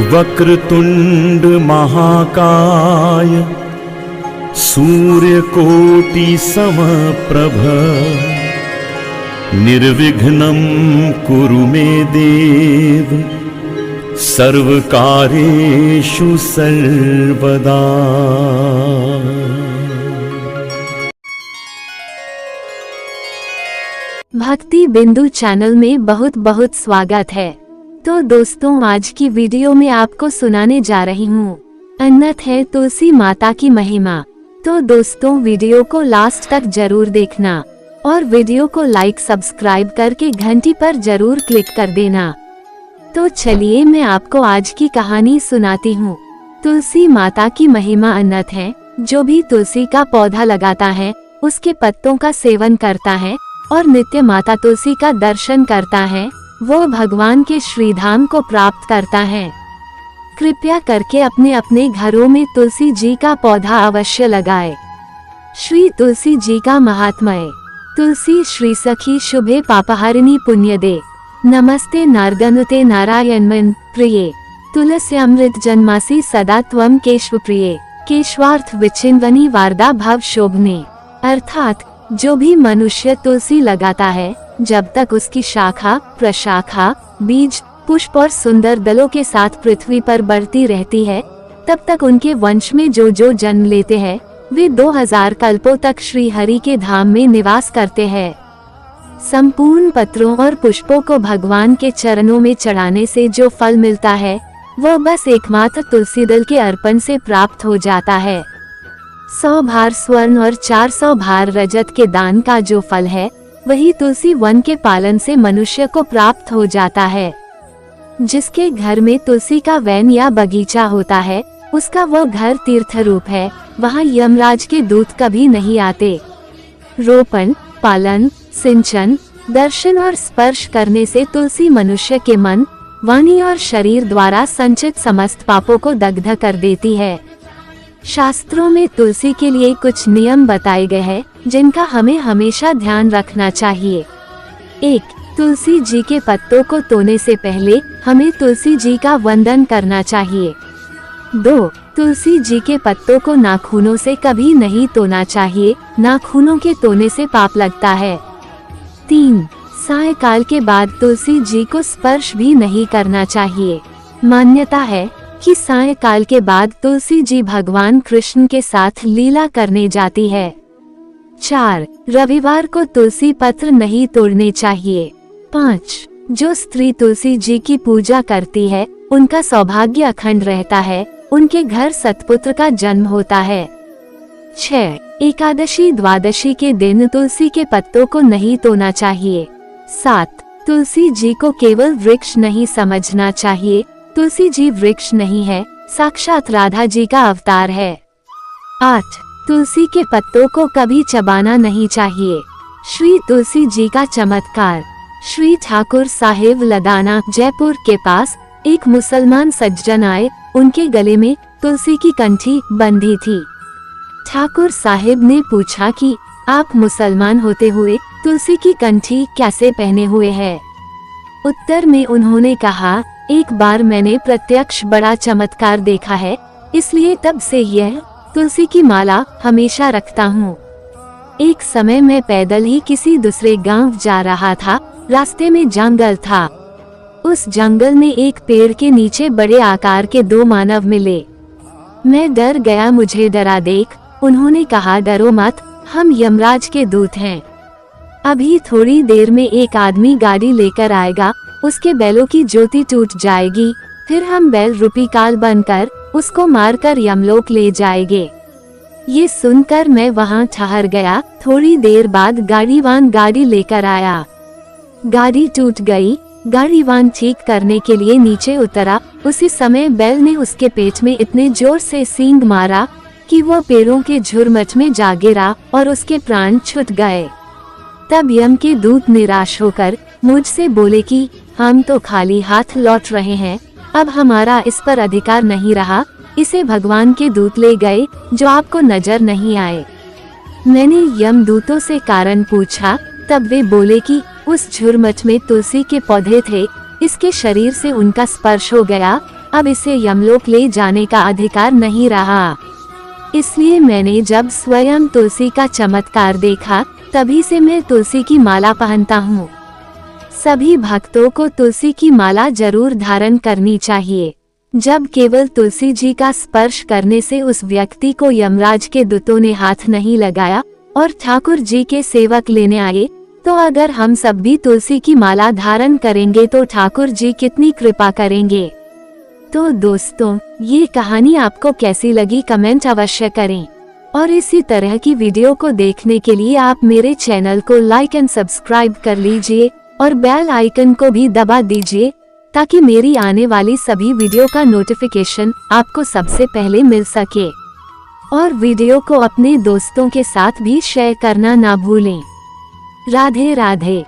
वक्रतुंड महाकाय सूर्यकोटि समप्रभ निर्विघ्नं कुरु मे देव सर्वकार्येषु सर्वदा। भक्ति बिंदु चैनल में बहुत बहुत स्वागत है। तो दोस्तों, आज की वीडियो में आपको सुनाने जा रही हूँ अन्नत है तुलसी माता की महिमा। तो दोस्तों, वीडियो को लास्ट तक जरूर देखना और वीडियो को लाइक सब्सक्राइब करके घंटी पर जरूर क्लिक कर देना। तो चलिए मैं आपको आज की कहानी सुनाती हूँ। तुलसी माता की महिमा अन्नत है। जो भी तुलसी का पौधा लगाता है उसके पत्तों का सेवन करता है और नित्य माता तुलसी का दर्शन करता है, वो भगवान के श्रीधाम को प्राप्त करता है। कृपया करके अपने अपने घरों में तुलसी जी का पौधा अवश्य लगाए। श्री तुलसी जी का महात्म्य। तुलसी श्री सखी शुभे पापहारिणी पुण्य दे, नमस्ते नारदनुते नारायणमन प्रिये, तुलस्यामृत जन्मासी सदा त्वम केशव प्रिये, केशवार्थ विचिन्वनी वारदा भव शोभने। अर्थात जो भी मनुष्य तुलसी लगाता है, जब तक उसकी शाखा, प्रशाखा, बीज, पुष्प और सुंदर दलों के साथ पृथ्वी पर बढ़ती रहती है, तब तक उनके वंश में जो जो जन्म लेते हैं वे 2000 कल्पों तक श्री हरि के धाम में निवास करते हैं। संपूर्ण पत्रों और पुष्पों को भगवान के चरणों में चढ़ाने से जो फल मिलता है वह बस एकमात्र तुलसी दल के अर्पण से प्राप्त हो जाता है। 100 भार स्वर्ण और 400 भार रजत के दान का जो फल है वही तुलसी वन के पालन से मनुष्य को प्राप्त हो जाता है। जिसके घर में तुलसी का वैन या बगीचा होता है उसका वह घर तीर्थ रूप है, वहाँ यमराज के दूत कभी नहीं आते। रोपण, पालन, सिंचन, दर्शन और स्पर्श करने से तुलसी मनुष्य के मन, वाणी और शरीर द्वारा संचित समस्त पापों को दग्ध कर देती है। शास्त्रों में तुलसी के लिए कुछ नियम बताए गए हैं जिनका हमें हमेशा ध्यान रखना चाहिए। 1. तुलसी जी के पत्तों को तोड़ने से पहले हमें तुलसी जी का वंदन करना चाहिए। 2. तुलसी जी के पत्तों को नाखूनों से कभी नहीं तोड़ना चाहिए, नाखूनों के तोड़ने से पाप लगता है। 3. सायंकाल के बाद तुलसी जी को स्पर्श भी नहीं करना चाहिए। मान्यता है कि सायंकाल के बाद तुलसी जी भगवान कृष्ण के साथ लीला करने जाती है। 4. रविवार को तुलसी पत्र नहीं तोड़ने चाहिए। 5. जो स्त्री तुलसी जी की पूजा करती है उनका सौभाग्य अखंड रहता है, उनके घर सतपुत्र का जन्म होता है। 6. एकादशी द्वादशी के दिन तुलसी के पत्तों को नहीं तोड़ना चाहिए। 7. तुलसी जी को केवल वृक्ष नहीं समझना चाहिए, तुलसी जी वृक्ष नहीं है, साक्षात राधा जी का अवतार है। 8. तुलसी के पत्तों को कभी चबाना नहीं चाहिए। श्री तुलसी जी का चमत्कार। श्री ठाकुर साहिब लदाना जयपुर के पास एक मुसलमान सज्जन आए, उनके गले में तुलसी की कंठी बंधी थी। ठाकुर साहिब ने पूछा कि आप मुसलमान होते हुए तुलसी की कंठी कैसे पहने हुए हैं? उत्तर में उन्होंने कहा, एक बार मैंने प्रत्यक्ष बड़ा चमत्कार देखा है, इसलिए तब से यह तुलसी की माला हमेशा रखता हूँ। एक समय मैं पैदल ही किसी दूसरे गांव जा रहा था, रास्ते में जंगल था। उस जंगल में एक पेड़ के नीचे बड़े आकार के 2 मानव मिले। मैं डर गया, मुझे डरा देख उन्होंने कहा, डरो मत, हम यमराज के दूत हैं। अभी थोड़ी देर में एक आदमी गाड़ी लेकर आएगा, उसके बैलों की ज्योति टूट जाएगी, फिर हम बैल रूपी काल बनकर उसको मारकर यमलोक ले जाएंगे। ये सुनकर मैं वहाँ ठहर गया। थोड़ी देर बाद गाड़ीवान गाड़ी लेकर आया। गाड़ी टूट गई। गाड़ीवान ठीक करने के लिए नीचे उतरा। उसी समय बैल ने उसके पेट में इतने जोर से सींग मारा कि वह पेड़ों के झुरमुट में जा गिरा और उसके प्राण छूट गए। तब यम के दूत निराश होकर मुझसे बोले कि हम तो खाली हाथ लौट रहे हैं, अब हमारा इस पर अधिकार नहीं रहा, इसे भगवान के दूत ले गए जो आपको नजर नहीं आए। मैंने यमदूतों से कारण पूछा, तब वे बोले कि उस झुरमुट में तुलसी के पौधे थे, इसके शरीर से उनका स्पर्श हो गया अब इसे यमलोक ले जाने का अधिकार नहीं रहा। इसलिए मैंने जब स्वयं तुलसी का चमत्कार देखा, तभी से मैं तुलसी की माला पहनता हूँ। सभी भक्तों को तुलसी की माला जरूर धारण करनी चाहिए। जब केवल तुलसी जी का स्पर्श करने से उस व्यक्ति को यमराज के दूतों ने हाथ नहीं लगाया और ठाकुर जी के सेवक लेने आए, तो अगर हम सब भी तुलसी की माला धारण करेंगे तो ठाकुर जी कितनी कृपा करेंगे। तो दोस्तों, ये कहानी आपको कैसी लगी कमेंट अवश्य करें और इसी तरह की वीडियो को देखने के लिए आप मेरे चैनल को लाइक एंड सब्सक्राइब कर लीजिए और बेल आइकन को भी दबा दीजिए ताकि मेरी आने वाली सभी वीडियो का नोटिफिकेशन आपको सबसे पहले मिल सके। और वीडियो को अपने दोस्तों के साथ भी शेयर करना ना भूलें। राधे राधे।